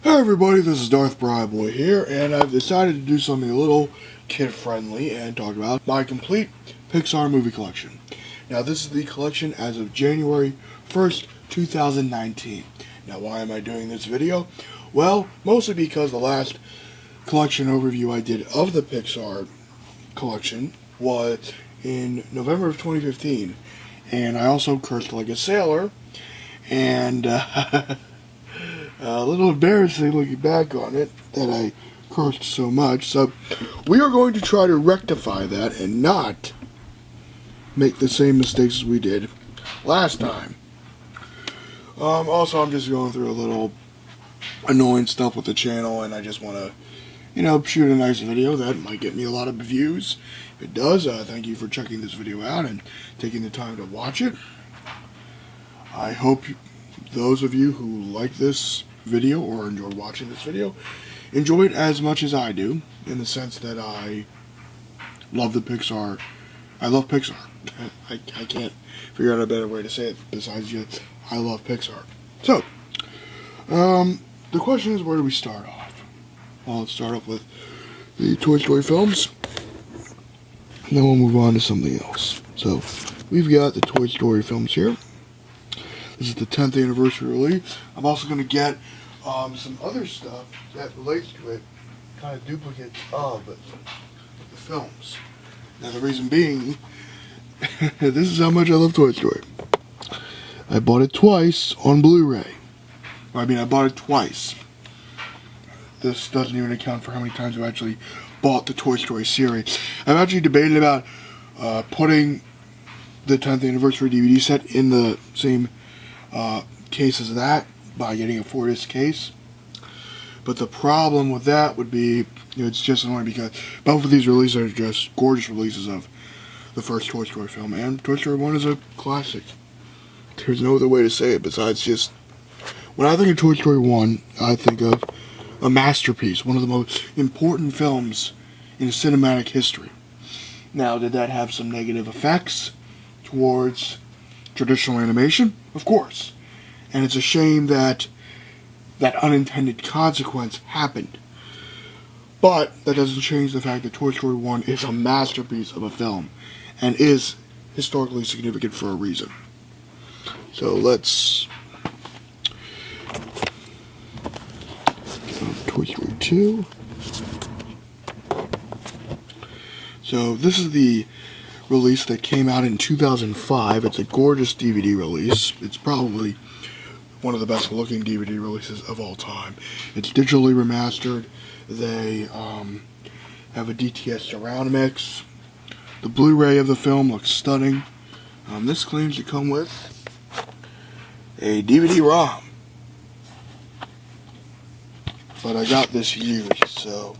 Hey everybody, this is Darth Boy here, and I've decided to do something a little kid-friendly and talk about my complete Pixar movie collection. Now, this is the collection as of January 1st, 2019. Now, why am I doing this video? Well, mostly because the last collection overview I did of the Pixar collection was in November of 2015, and I also cursed like a sailor, and a little embarrassing looking back on it that I cursed so much. So we are going to try to rectify that and not make the same mistakes as we did last time. Also, I'm just going through a little annoying stuff with the channel, and I just want to, shoot a nice video that might get me a lot of views. If it does, thank you for checking this video out and taking the time to watch it. I hope those of you who like this video or enjoy watching this video enjoy it as much as I do, in the sense that I love the Pixar. I love Pixar. I can't figure out a better way to say it besides just I love Pixar. So, the question is, where do we start off? Well, let's start off with the Toy Story films, and then we'll move on to something else. So, we've got the Toy Story films here. This is the 10th anniversary release. I'm also going to get some other stuff that relates to it, kind of duplicates of the films. Now, the reason being, this is how much I love Toy Story. I bought it twice on Blu-ray. I bought it twice. This doesn't even account for how many times I've actually bought the Toy Story series. I've actually debated about putting the 10th anniversary DVD set in the same case as that, by getting a 4-disc case. But the problem with that would be, it's just annoying because both of these releases are just gorgeous releases of the first Toy Story film, and Toy Story 1 is a classic. There's no other way to say it besides just, when I think of Toy Story 1, I think of a masterpiece, one of the most important films in cinematic history. Now, did that have some negative effects towards traditional animation? Of course. And it's a shame that that unintended consequence happened. But that doesn't change the fact that Toy Story 1 is a masterpiece of a film and is historically significant for a reason. So let's Toy Story 2. So this is the release that came out in 2005. It's a gorgeous DVD release. It's probably one of the best looking DVD releases of all time. It's digitally remastered. They have a DTS surround mix. The Blu-ray of the film looks stunning. This claims to come with a DVD-ROM, but I got this used, so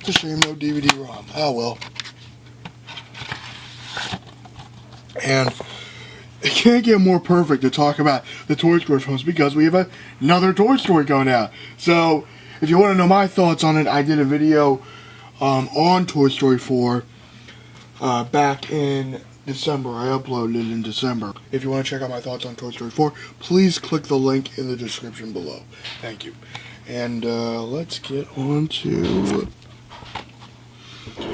it's a shame no DVD-ROM. Oh well. And it can't get more perfect to talk about the Toy Story films because we have another Toy Story going out. So, if you want to know my thoughts on it, I did a video on Toy Story 4 back in December. I uploaded it in December. If you want to check out my thoughts on Toy Story 4, please click the link in the description below. Thank you. And let's get on to...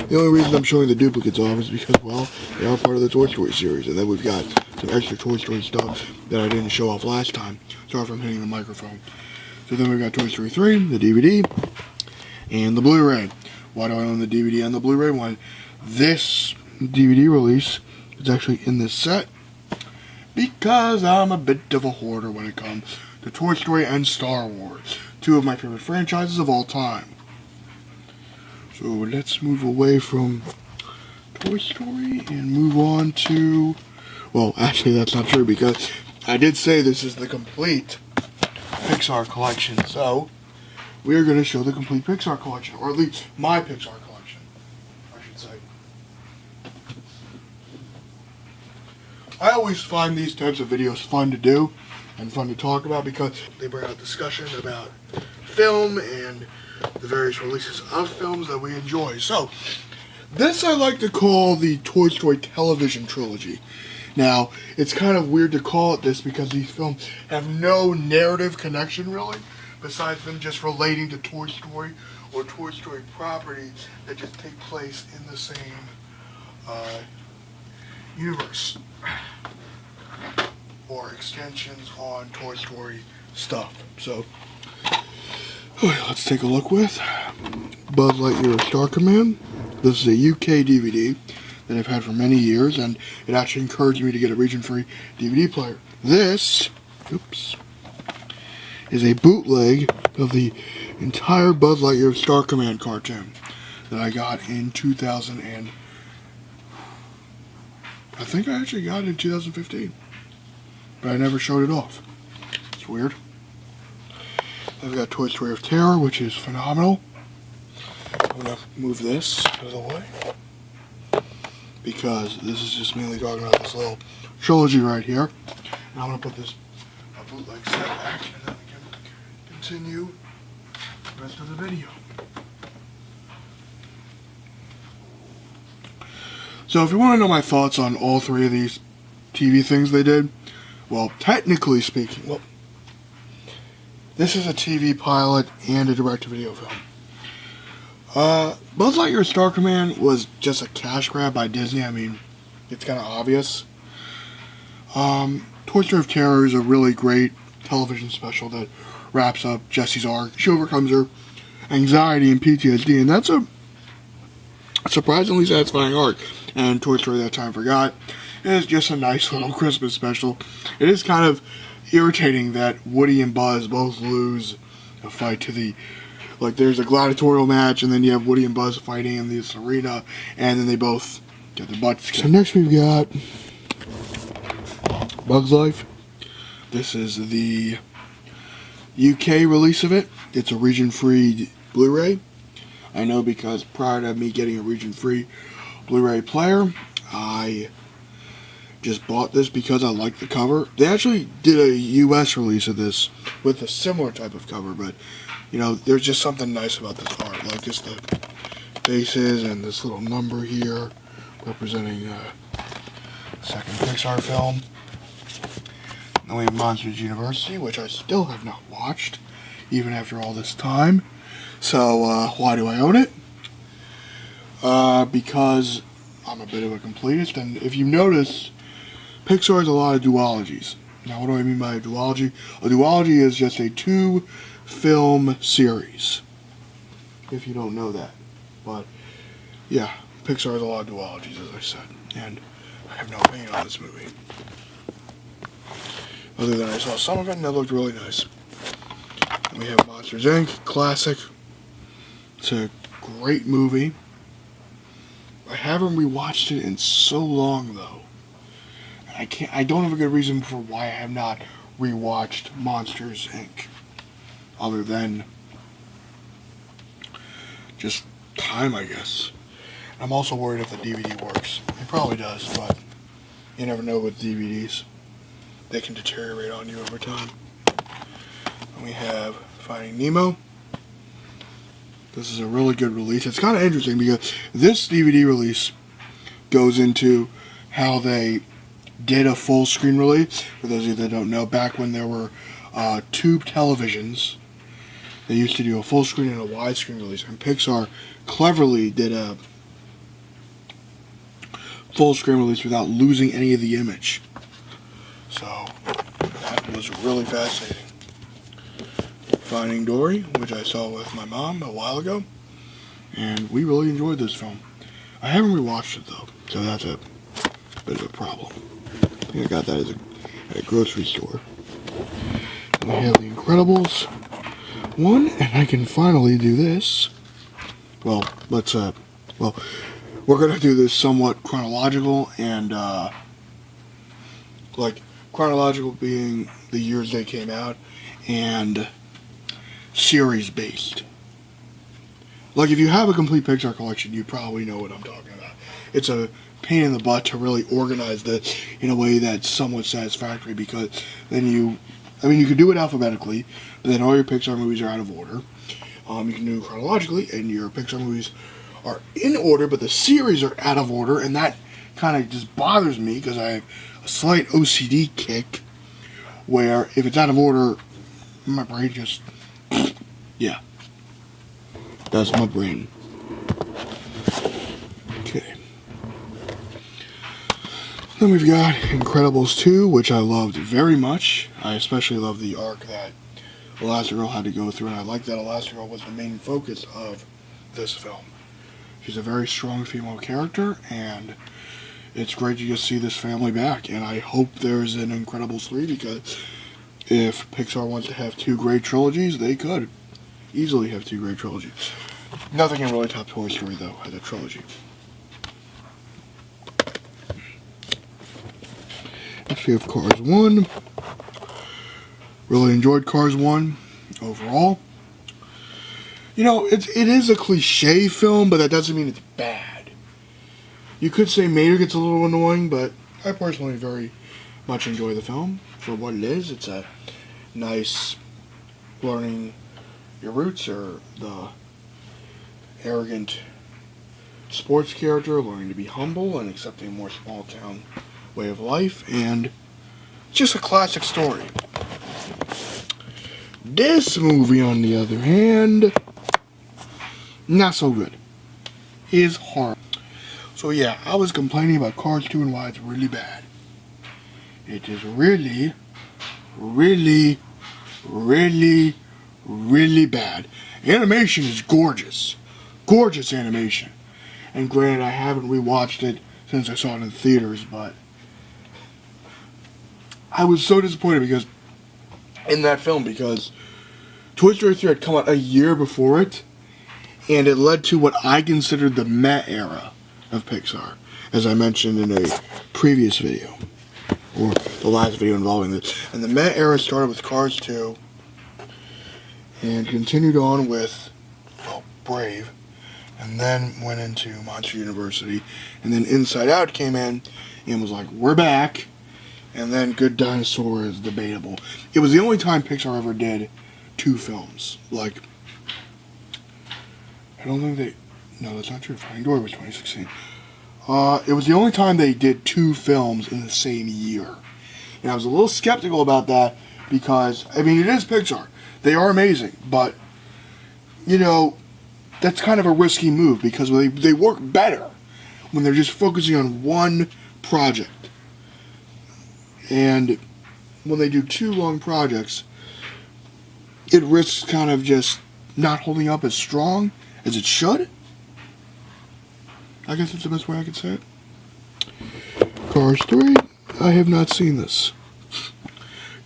The only reason I'm showing the duplicates off is because, well, they are part of the Toy Story series. And then we've got some extra Toy Story stuff that I didn't show off last time. Sorry if I'm hitting the microphone. So then we've got Toy Story 3, the DVD, and the Blu-ray. Why do I own the DVD and the Blu-ray? When this DVD release is actually in this set, because I'm a bit of a hoarder when it comes to Toy Story and Star Wars, two of my favorite franchises of all time. So let's move away from Toy Story and move on to... Well, actually that's not true because I did say this is the complete Pixar collection. So we are going to show the complete Pixar collection, or at least my Pixar collection, I should say. I always find these types of videos fun to do and fun to talk about because they bring out discussion about film and the various releases of films that we enjoy. So, this I like to call the Toy Story television trilogy. Now, it's kind of weird to call it this because these films have no narrative connection really, besides them just relating to Toy Story or Toy Story properties that just take place in the same universe, or extensions on Toy Story stuff. So, let's take a look with Buzz Lightyear Star Command. This is a UK DVD that I've had for many years, and it actually encouraged me to get a region-free DVD player. This, is a bootleg of the entire Buzz Lightyear Star Command cartoon that I got in 2000 and I think I actually got it in 2015, but I never showed it off. It's weird. I've got Toy Story of Terror, which is phenomenal. I'm going to move this out of the way because this is just mainly talking about this little trilogy right here. And I'm going to put this bootleg set back and then we can continue the rest of the video. So if you want to know my thoughts on all three of these TV things they did, well, technically speaking, this is a TV pilot and a direct-to-video film. Buzz Lightyear Star Command was just a cash grab by Disney. I mean, it's kind of obvious. Toy Story of Terror is a really great television special that wraps up Jessie's arc. She overcomes her anxiety and PTSD, and that's a surprisingly satisfying arc. And Toy Story That Time Forgot is just a nice little Christmas special. It is kind of irritating that Woody and Buzz both lose a fight to the, like, there's a gladiatorial match and then you have Woody and Buzz fighting in this arena and then they both get their butts kicked. So next we've got Bug's Life. This is the UK release of it. It's a region-free Blu-ray. I know because prior to me getting a region-free Blu-ray player, I just bought this because I like the cover. They actually did a US release of this with a similar type of cover, but you know, there's just something nice about this art, like just the faces and this little number here representing a second Pixar film. Then we have Monsters University, which I still have not watched, even after all this time. So, why do I own it? Because I'm a bit of a completist, and if you notice, Pixar has a lot of duologies. Now, what do I mean by a duology? A duology is just a 2-film series, if you don't know that. But, yeah, Pixar has a lot of duologies, as I said, and I have no opinion on this movie. Other than I saw some of it, and that looked really nice. And we have Monsters, Inc., classic. It's a great movie. I haven't rewatched it in so long, though. I don't have a good reason for why I have not rewatched Monsters, Inc. Other than just time, I guess. I'm also worried if the DVD works. It probably does, but you never know with DVDs. They can deteriorate on you over time. And we have Finding Nemo. This is a really good release. It's kind of interesting because this DVD release goes into how they did a full screen release. For those of you that don't know, back when there were tube televisions, they used to do a full screen and a widescreen release. And Pixar cleverly did a full screen release without losing any of the image. So that was really fascinating. Finding Dory, which I saw with my mom a while ago, and we really enjoyed this film. I haven't rewatched it though, so that's a bit of a problem. I think I got that at a grocery store. And we have The Incredibles 1, and I can finally do this. Well, we're gonna do this somewhat chronological, and like chronological being the years they came out, and series based. Like if you have a complete Pixar collection, you probably know what I'm talking about. It's a pain in the butt to really organize this in a way that's somewhat satisfactory, because then you can do it alphabetically, but then all your Pixar movies are out of order. You can do it chronologically, and your Pixar movies are in order, but the series are out of order, and that kind of just bothers me because I have a slight OCD kick where if it's out of order, my brain just, yeah, that's my brain. Okay. Then we've got Incredibles 2, which I loved very much. I especially love the arc that Elastigirl had to go through, and I like that Elastigirl was the main focus of this film. She's a very strong female character, and it's great to just see this family back, and I hope there's an Incredibles 3, because if Pixar wants to have 2 great trilogies, they could easily have 2 great trilogies. Nothing can really top Toy Story, though, as a trilogy. Next we have Cars 1. Really enjoyed Cars 1 overall. You know, it is a cliche film, but that doesn't mean it's bad. You could say Mater gets a little annoying, but I personally very much enjoy the film for what it is. It's a nice learning your roots, or the arrogant sports character learning to be humble and accepting a more small town way of life, and just a classic story. This movie, on the other hand, not so good. It is horrible. So yeah, I was complaining about Cars 2 and why it's really bad. It is really, really, really, really bad. Animation is gorgeous. Gorgeous animation. And granted, I haven't rewatched it since I saw it in theaters, but I was so disappointed because in that film, because Toy Story 3 had come out a year before it, and it led to what I considered the meh era of Pixar, as I mentioned in a previous video, or the last video involving this. And the meh era started with Cars 2, and continued on with, well, Brave, and then went into Monster University, and then Inside Out came in, and was like, we're back. And then Good Dinosaur is debatable. It was the only time Pixar ever did 2 films. Like, I don't think they... No, that's not true. Finding Dory was 2016. It was the only time they did 2 films in the same year. And I was a little skeptical about that because, I mean, it is Pixar. They are amazing. But, you know, that's kind of a risky move because they work better when they're just focusing on one project. And when they do 2 long projects, it risks kind of just not holding up as strong as it should. I guess that's the best way I could say it. Cars 3, I have not seen this.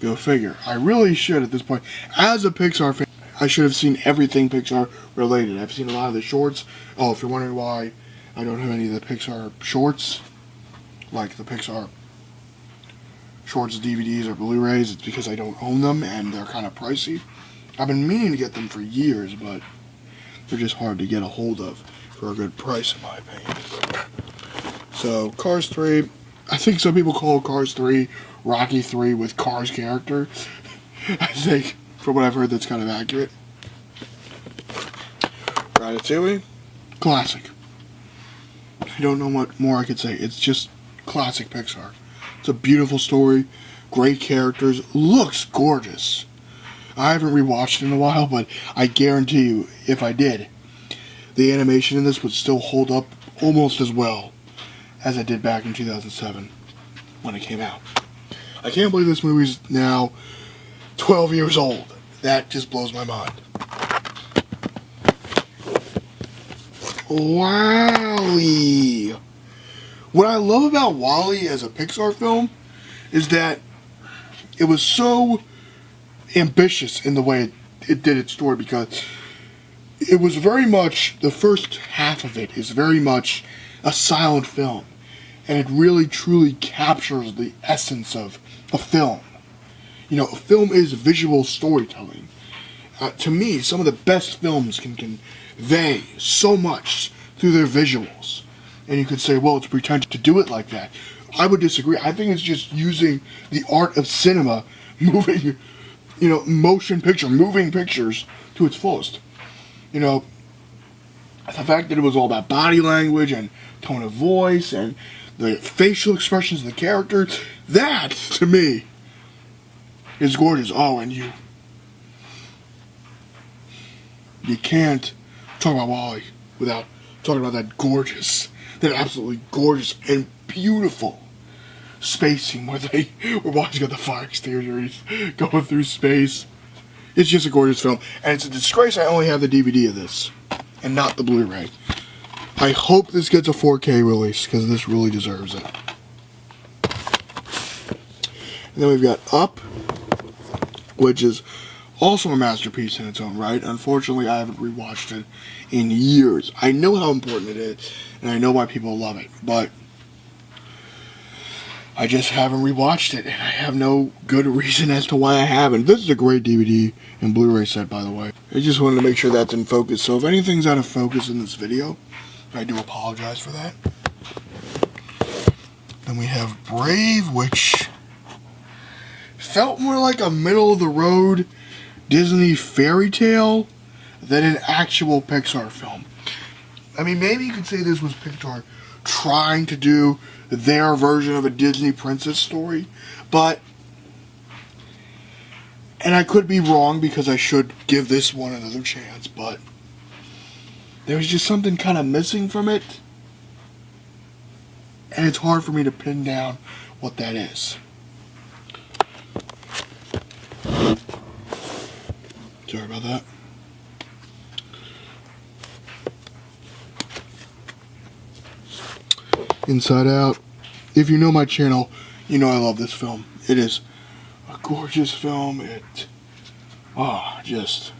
Go figure. I really should at this point. As a Pixar fan, I should have seen everything Pixar related. I've seen a lot of the shorts. Oh, if you're wondering why I don't have any of the Pixar shorts, like the Pixar shorts DVDs or Blu-rays, it's because I don't own them and they're kind of pricey. I've been meaning to get them for years, but they're just hard to get a hold of for a good price, in my opinion. So, Cars 3, I think some people call Cars 3 Rocky 3 with Cars character. I think, from what I've heard, that's kind of accurate. Ratatouille, classic. I don't know what more I could say. It's just classic Pixar. It's a beautiful story, great characters, looks gorgeous. I haven't rewatched it in a while, but I guarantee you, if I did, the animation in this would still hold up almost as well as it did back in 2007 when it came out. I can't believe this movie's now 12 years old. That just blows my mind. WALL-E. What I love about WALL-E as a Pixar film is that it was so ambitious in the way it did its story, because it was very much, the first half of it is very much a silent film, and it really truly captures the essence of a film. You know, a film is visual storytelling. To me, some of the best films can convey so much through their visuals. And you could say, well, it's pretentious to do it like that. I would disagree. I think it's just using the art of cinema, moving, you know, motion picture, moving pictures to its fullest. You know, the fact that it was all about body language and tone of voice and the facial expressions of the characters, that, to me, is gorgeous. Oh, and you can't talk about WALL-E without talking about that absolutely gorgeous and beautiful space scene where WALL-E's got the fire extinguisher, he's going through space. It's just a gorgeous film, and it's a disgrace I only have the DVD of this and not the Blu-ray. I hope this gets a 4K release because this really deserves it. And then we've got Up, which is also a masterpiece in its own right. Unfortunately, I haven't rewatched it in years. I know how important it is, and I know why people love it, but I just haven't rewatched it, and I have no good reason as to why I haven't. This is a great DVD and Blu-ray set, by the way. I just wanted to make sure that's in focus, so if anything's out of focus in this video, I do apologize for that. Then we have Brave, which felt more like a middle-of-the-road Disney fairy tale than an actual Pixar film. I mean, maybe you could say this was Pixar trying to do their version of a Disney princess story, but, and I could be wrong because I should give this one another chance, but there was just something kind of missing from it, and it's hard for me to pin down what that is. Sorry about that. Inside Out. If you know my channel, you know I love this film. It is a gorgeous film. Just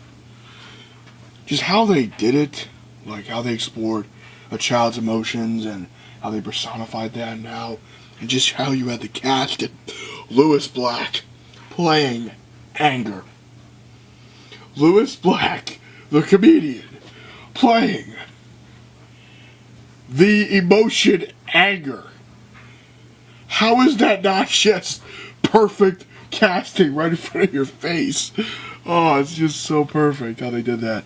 how they did it, like how they explored a child's emotions and how they personified that, and just how you had the cast and Lewis Black playing anger. Lewis Black, the comedian, playing the emotion anger. How is that not just perfect casting right in front of your face? Oh, it's just so perfect how they did that.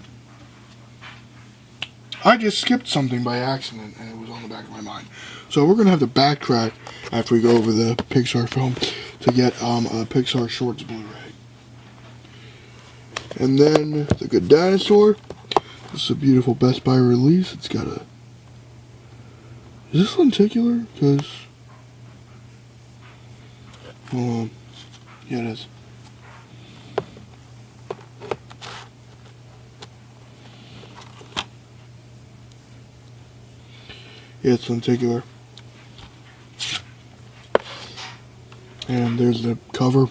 I just skipped something by accident and it was on the back of my mind. So we're going to have to backtrack after we go over the Pixar film to get a Pixar Shorts Blu-ray. And then The Good Dinosaur. This is a beautiful Best Buy release. It's got a... Is this lenticular? Because... yeah, it is. Yeah, it's lenticular. And there's the cover.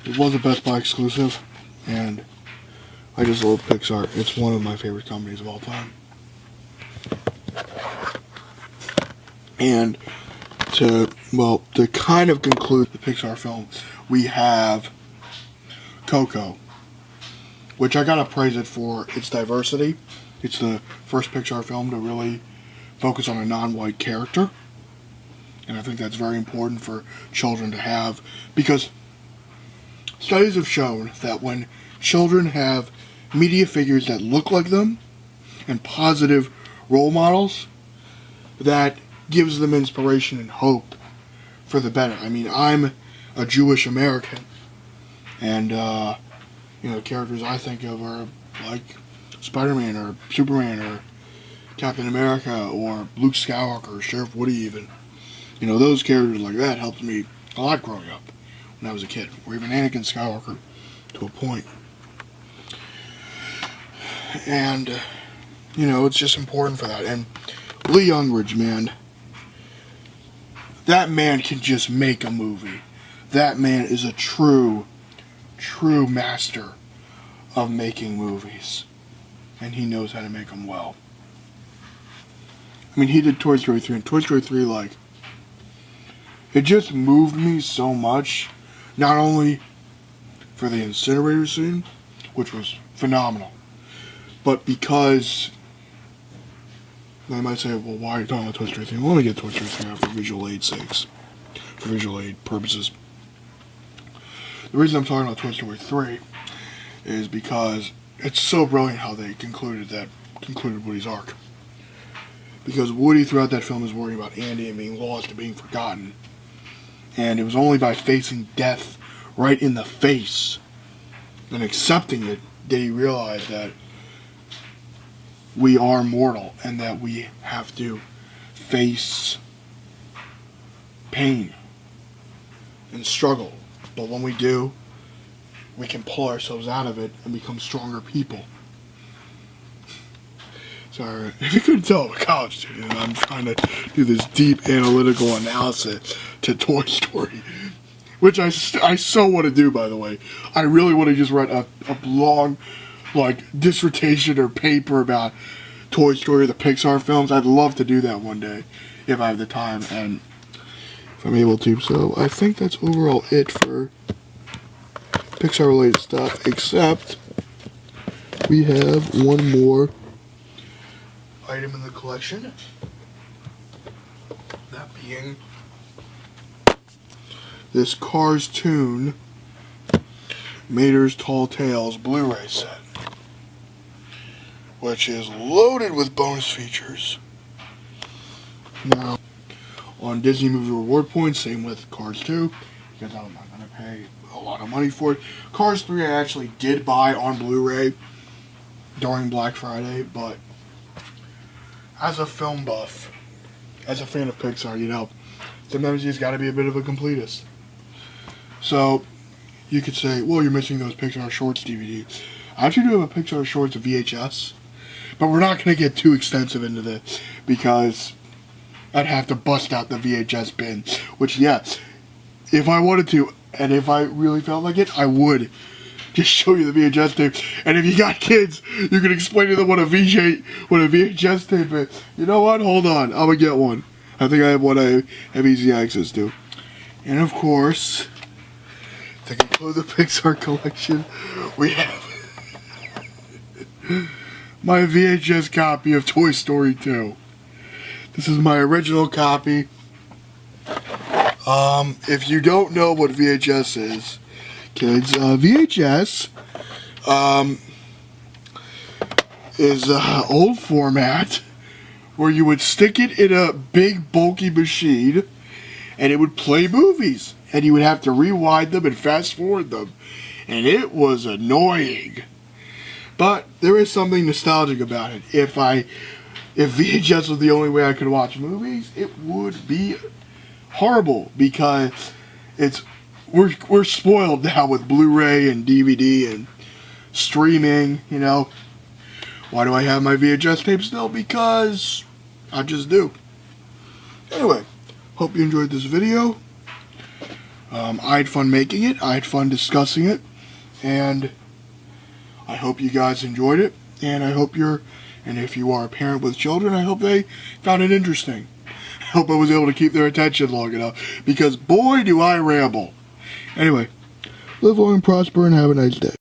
It was a Best Buy exclusive, and I just love Pixar. It's one of my favorite companies of all time. And to kind of conclude the Pixar film, we have Coco, which I gotta praise it for its diversity. It's the first Pixar film to really focus on a non-white character, and I think that's very important for children to have, because studies have shown that when children have media figures that look like them and positive role models, that gives them inspiration and hope for the better. I mean, I'm a Jewish American, and the characters I think of are like Spider-Man or Superman or Captain America or Luke Skywalker or Sheriff Woody even. Those characters like that helped me a lot growing up when I was a kid, or even Anakin Skywalker to a point. And, it's just important for that. And Lee Unkrich, man, that man can just make a movie. That man is a true master of making movies. And he knows how to make them well. I mean, he did Toy Story 3, and Toy Story 3, it just moved me so much. Not only for the incinerator scene, which was phenomenal, but because they might say, well, why are you talking about Toy Story 3? Well, let me get Toy Story 3 out for visual aid sakes, for visual aid purposes. The reason I'm talking about Toy Story 3 is because it's so brilliant how they concluded Woody's arc. Because Woody throughout that film is worrying about Andy and being lost and being forgotten. And it was only by facing death right in the face and accepting it did he realize that we are mortal and that we have to face pain and struggle. But when we do, we can pull ourselves out of it and become stronger people. Sorry, if you couldn't tell, I'm a college student and I'm trying to do this deep analytical analysis to Toy Story, which I so want to do, by the way. I really want to just write a long, like, dissertation or paper about Toy Story or the Pixar films. I'd love to do that one day if I have the time and if I'm able to. So I think that's overall it for Pixar related stuff, except we have one more item in the collection, that being this Cars Toon Mater's Tall Tales Blu-ray set, which is loaded with bonus features. Now, on Disney Movie Reward Points, same with Cars 2, because I'm not going to pay a lot of money for it. Cars 3 I actually did buy on Blu-ray during Black Friday, but as a film buff, as a fan of Pixar, you know, sometimes you just got to be a bit of a completist. So, you could say, well, you're missing those Pixar Shorts DVDs. I actually do have a Pixar Shorts VHS, but we're not going to get too extensive into this, because I'd have to bust out the VHS bin, which, yes, if I wanted to, and if I really felt like it, I would just show you the VHS tape. And if you got kids, you can explain to them what a VHS tape is. You know what? Hold on. I'm going to get one. I think I have one I have easy access to. And of course, to conclude the Pixar collection, we have my VHS copy of Toy Story 2. This is my original copy. If you don't know what VHS is, kids, VHS is an old format where you would stick it in a big bulky machine and it would play movies and you would have to rewind them and fast forward them, and it was annoying. But there is something nostalgic about it. If VHS was the only way I could watch movies, it would be horrible, because we're spoiled now with Blu-ray and DVD and streaming, you know. Why do I have my VHS tape still? Because I just do. Anyway, hope you enjoyed this video. I had fun making it. I had fun discussing it. And I hope you guys enjoyed it. And if you are a parent with children, I hope they found it interesting. I hope I was able to keep their attention long enough, because boy do I ramble. Anyway, live long and prosper and have a nice day.